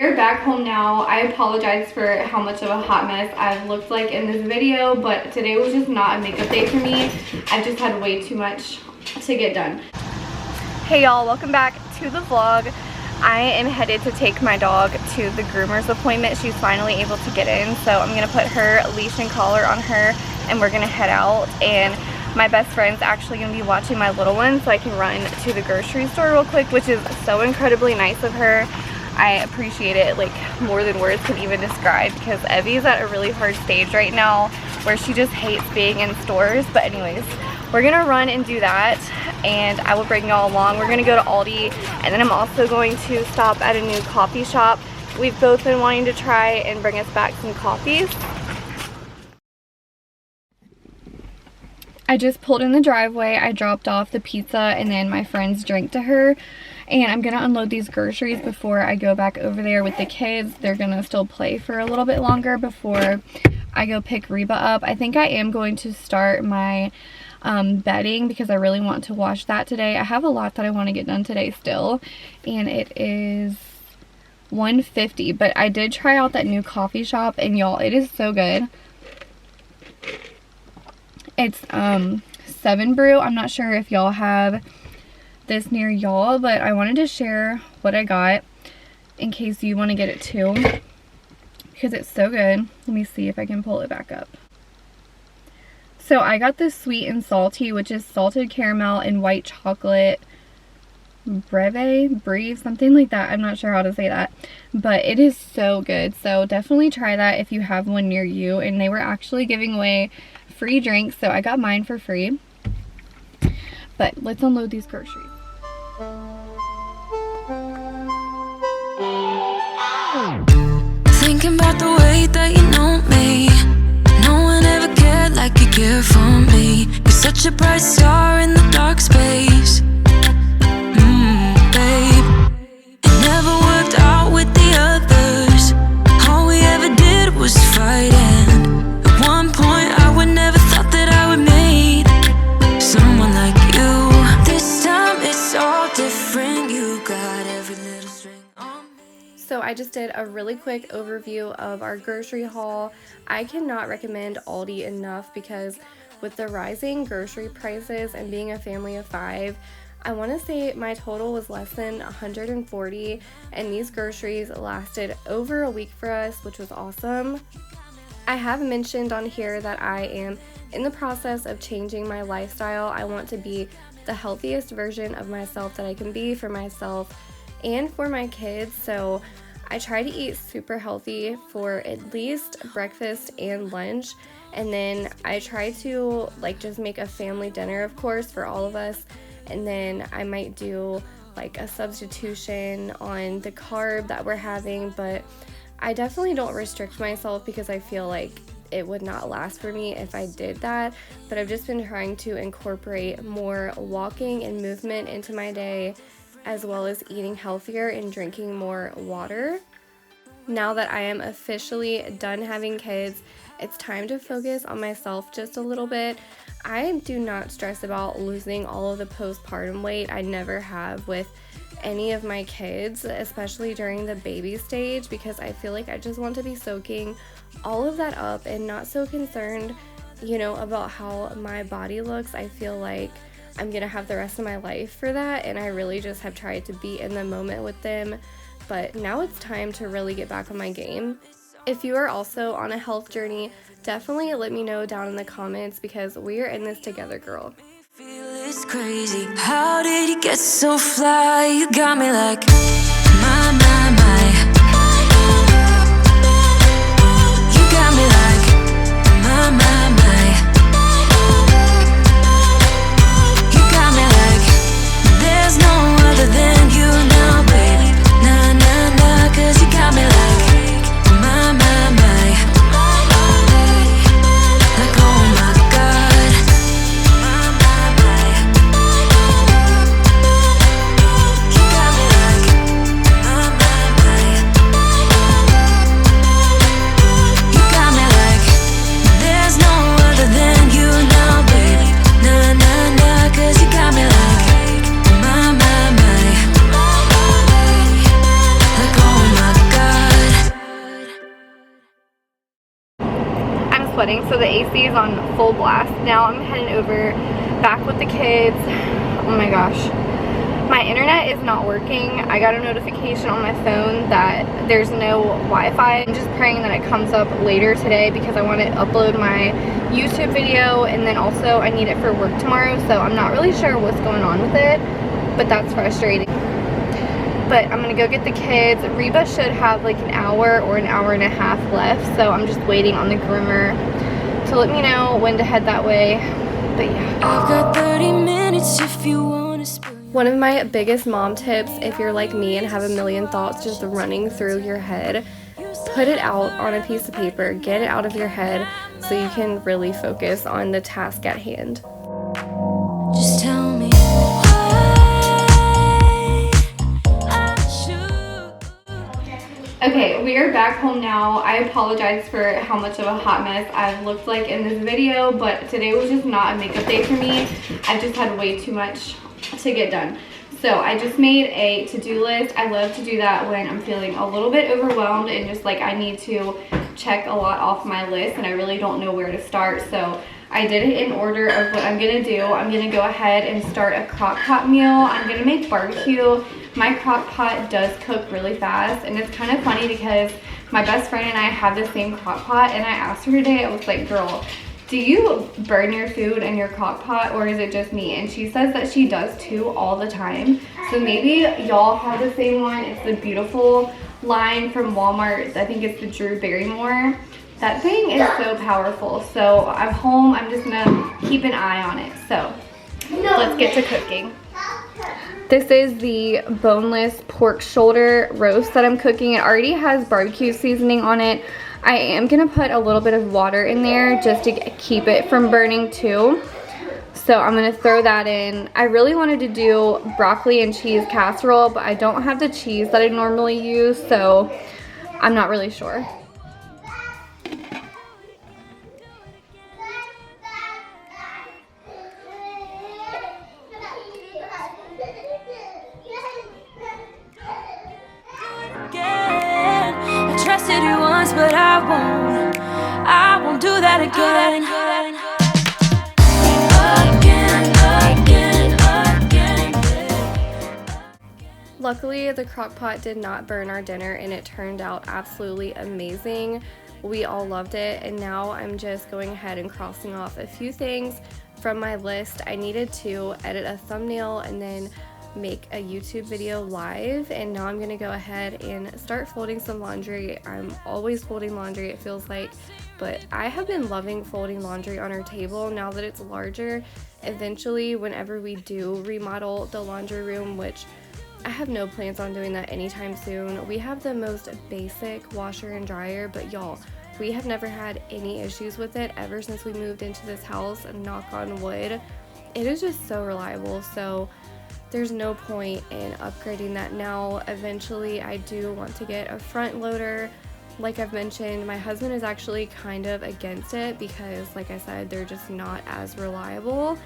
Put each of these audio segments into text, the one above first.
We're back home now. I apologize for how much of a hot mess I've looked like in this video, but today was just not a makeup day for me. I've just had way too much to get done. Hey y'all, welcome back to the vlog. I am headed to take my dog to the groomer's appointment. She's finally able to get in, so I'm gonna put her leash and collar on her and we're gonna head out. And my best friend's actually gonna be watching my little one so I can run to the grocery store real quick, which is so incredibly nice of her. I appreciate it like more than words can even describe, because Evie's at a really hard stage right now where she just hates being in stores. But anyways, we're gonna run and do that and I will bring y'all along. We're gonna go to Aldi and then I'm also going to stop at a new coffee shop we've both been wanting to try and bring us back some coffees. I just pulled in the driveway. I dropped off the pizza and then my friend's drink to her. And I'm gonna unload these groceries before I go back over there with the kids. They're gonna still play for a little bit longer before I go pick Reba up. I think I am going to start my bedding because I really want to wash that today. I have a lot that I want to get done today still. And it is $1.50. But I did try out that new coffee shop and y'all, it is so good. It's 7 Brew. I'm not sure if y'all have this near y'all, but I wanted to share what I got in case you want to get it too, because it's so good. Let me see if I can pull it back up. So I got this sweet and salty, which is salted caramel and white chocolate breve, something like that. I'm not sure how to say that, but it is so good. So definitely try that if you have one near you. And they were actually giving away free drinks, so I got mine for free. But let's unload these groceries. Thinking about the way that you know me. No one ever cared like you care for me. You're such a bright star in the dark space. Babe, it never worked out with the others. All we ever did was fight, and at one point I would never thought that I would meet someone like you. This time it's all different. You got every little string on me. So I just did a really quick overview of our grocery haul. I cannot recommend Aldi enough because with the rising grocery prices and being a family of 5, I want to say my total was less than $140, and these groceries lasted over a week for us, which was awesome. I have mentioned on here that I am in the process of changing my lifestyle. I want to be the healthiest version of myself that I can be for myself and for my kids. So I try to eat super healthy for at least breakfast and lunch. And then I try to like just make a family dinner, of course, for all of us. And then I might do like a substitution on the carb that we're having, but I definitely don't restrict myself because I feel like it would not last for me if I did that. But I've just been trying to incorporate more walking and movement into my day, as well as eating healthier and drinking more water. Now that I am officially done having kids, it's time to focus on myself just a little bit. I do not stress about losing all of the postpartum weight. I never have with any of my kids, especially during the baby stage, because I feel like I just want to be soaking all of that up and not so concerned, you know, about how my body looks. I feel like I'm gonna have the rest of my life for that, and I really just have tried to be in the moment with them. But now it's time to really get back on my game. If you are also on a health journey, definitely let me know down in the comments because we are in this together, girl. Feel it's crazy. How did you get so fly? You got me like my. You got me like my. You got me like there's no other than you now, baby. Nah, 'cause you got me like my. Like oh my God. You got me like sweating, so the AC is on full blast. Now I'm heading over back with the kids. Oh my gosh. My internet is not working. I got a notification on my phone that there's no Wi-Fi. I'm just praying that it comes up later today because I want to upload my YouTube video, and then also I need it for work tomorrow, so I'm not really sure what's going on with it, but that's frustrating. But I'm gonna go get the kids. Reba should have like an hour or an hour and a half left, so I'm just waiting on the groomer to let me know when to head that way. But yeah. I've got 30 minutes if you wanna spill. One of my biggest mom tips, if you're like me and have a million thoughts just running through your head, put it out on a piece of paper, get it out of your head so you can really focus on the task at hand. Just tell me Okay, we are back home now. I apologize for how much of a hot mess I've looked like in this video, but today was just not a makeup day for me. I've just had way too much to get done. So I just made a to-do list. I love to do that when I'm feeling a little bit overwhelmed and just like I need to check a lot off my list and I really don't know where to start. So I did it in order of what I'm gonna do. I'm gonna go ahead and start a crock pot meal. I'm gonna make barbecue. My crock pot does cook really fast, and it's kind of funny because my best friend and I have the same crock pot, and I asked her today, I was like, girl, do you burn your food in your crock pot or is it just me? And she says that she does too all the time. So maybe y'all have the same one. It's the beautiful line from Walmart. I think it's the Drew Barrymore. That thing is so powerful. So I'm home, I'm just gonna keep an eye on it. So let's get to cooking. This is the boneless pork shoulder roast that I'm cooking. It already has barbecue seasoning on it. I am gonna put a little bit of water in there just to keep it from burning too. So I'm gonna throw that in. I really wanted to do broccoli and cheese casserole, but I don't have the cheese that I normally use, so I'm not really sure. But I won't do that again. Luckily, the crock pot did not burn our dinner and it turned out absolutely amazing. We all loved it, and now I'm just going ahead and crossing off a few things from my list. I needed to edit a thumbnail and then make a YouTube video live, and now I'm gonna go ahead and start folding some laundry. I'm always folding laundry, it feels like, but I have been loving folding laundry on our table now that it's larger. Eventually, whenever we do remodel the laundry room, which I have no plans on doing that anytime soon, we have the most basic washer and dryer, but y'all, we have never had any issues with it ever since we moved into this house, and knock on wood, it is just so reliable. So there's no point in upgrading that now. Eventually, I do want to get a front loader. Like I've mentioned, my husband is actually kind of against it because, like I said, they're just not as reliable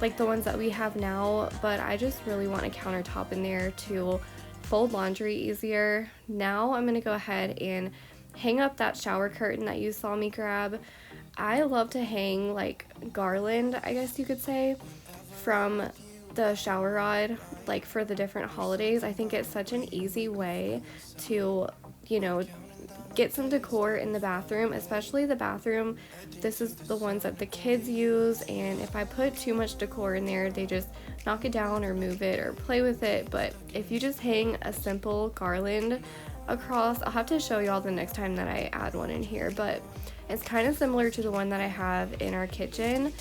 like the ones that we have now, but I just really want a countertop in there to fold laundry easier. Now I'm gonna go ahead and hang up that shower curtain that you saw me grab. I love to hang like garland, I guess you could say, from the shower rod, like for the different holidays. I think it's such an easy way to, you know, get some decor in the bathroom, especially the bathroom. This is the ones that the kids use, and if I put too much decor in there, they just knock it down or move it or play with it. But if you just hang a simple garland across, I'll have to show y'all the next time that I add one in here, but it's kind of similar to the one that I have in our kitchen,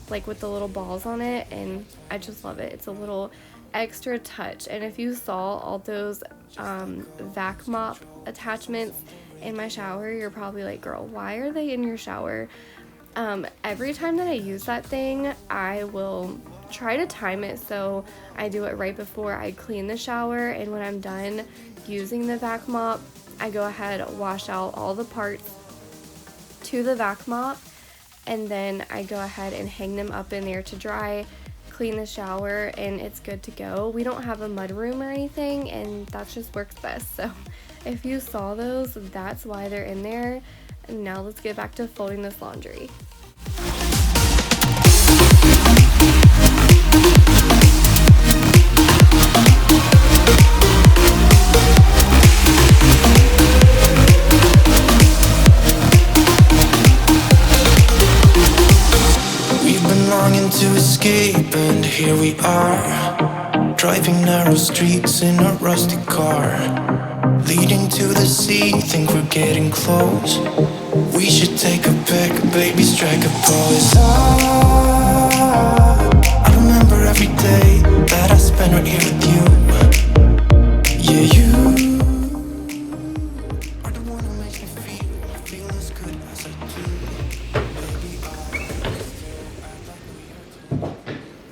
like with the little balls on it, and I just love it. It's a little extra touch. And if you saw all those vac mop attachments in my shower, you're probably like, girl, why are they in your shower? Every time that I use that thing, I will try to time it so I do it right before I clean the shower, and when I'm done using the vac mop, I go ahead, wash out all the parts to the vac mop, and then I go ahead and hang them up in there to dry, clean the shower, and it's good to go. We don't have a mud room or anything, and that just works best. So If you saw those, that's why they're in there. And now let's get back to folding this laundry. Longing to escape, and here we are, driving narrow streets in a rusty car, leading to the sea. Think we're getting close. We should take a pic, baby, strike a pose. I remember every day that I spent right here with you. Yeah, you are the one who makes me feel as good as I do.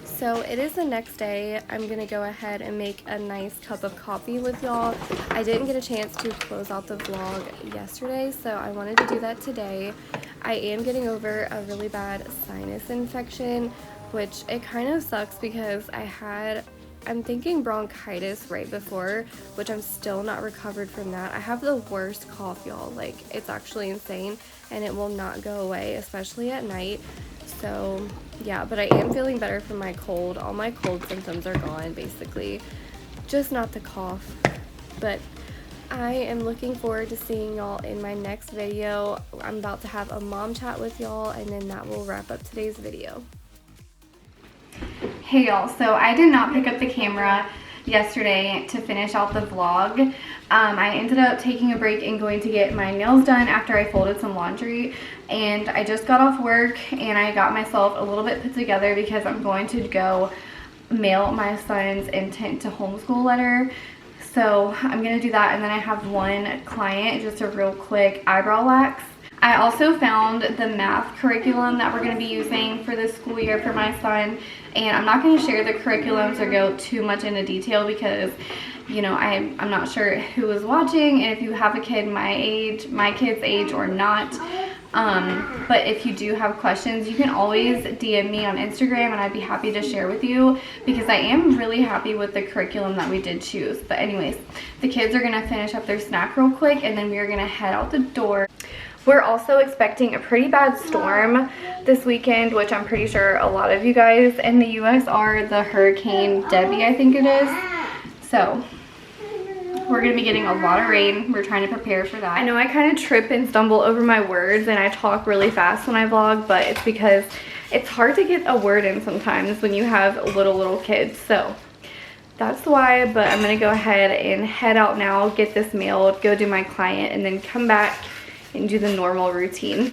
So it is the next day. I'm gonna go ahead and make a nice cup of coffee with y'all. I didn't get a chance to close out the vlog yesterday, so I wanted to do that today. I am getting over a really bad sinus infection, which it kind of sucks because I'm thinking bronchitis right before, which I'm still not recovered from that. I have the worst cough, y'all. Like, it's actually insane, and it will not go away, especially at night. So yeah, but I am feeling better from my cold. All my cold symptoms are gone, basically. Just not the cough. But I am looking forward to seeing y'all in my next video. I'm about to have a mom chat with y'all, and then that will wrap up today's video. Hey y'all, so I did not pick up the camera yesterday to finish out the vlog. I ended up taking a break and going to get my nails done after I folded some laundry, and I just got off work and I got myself a little bit put together because I'm going to go mail my son's intent to homeschool letter. So I'm gonna do that, and then I have one client, just a real quick eyebrow wax. I also found the math curriculum that we're going to be using for this school year for my son, and I'm not going to share the curriculums or go too much into detail because, you know, I'm not sure who is watching and if you have a kid my kid's age or not. But if you do have questions, you can always DM me on Instagram and I'd be happy to share with you because I am really happy with the curriculum that we did choose. But anyways, the kids are going to finish up their snack real quick and then we are going to head out the door. We're also expecting a pretty bad storm this weekend, which I'm pretty sure a lot of you guys in the US are. The Hurricane Debbie, I think it is. So we're going to be getting a lot of rain. We're trying to prepare for that. I know I kind of trip and stumble over my words and I talk really fast when I vlog, but it's because it's hard to get a word in sometimes when you have little kids. So that's why, but I'm going to go ahead and head out now, get this mailed, go do my client, and then come back and do the normal routine.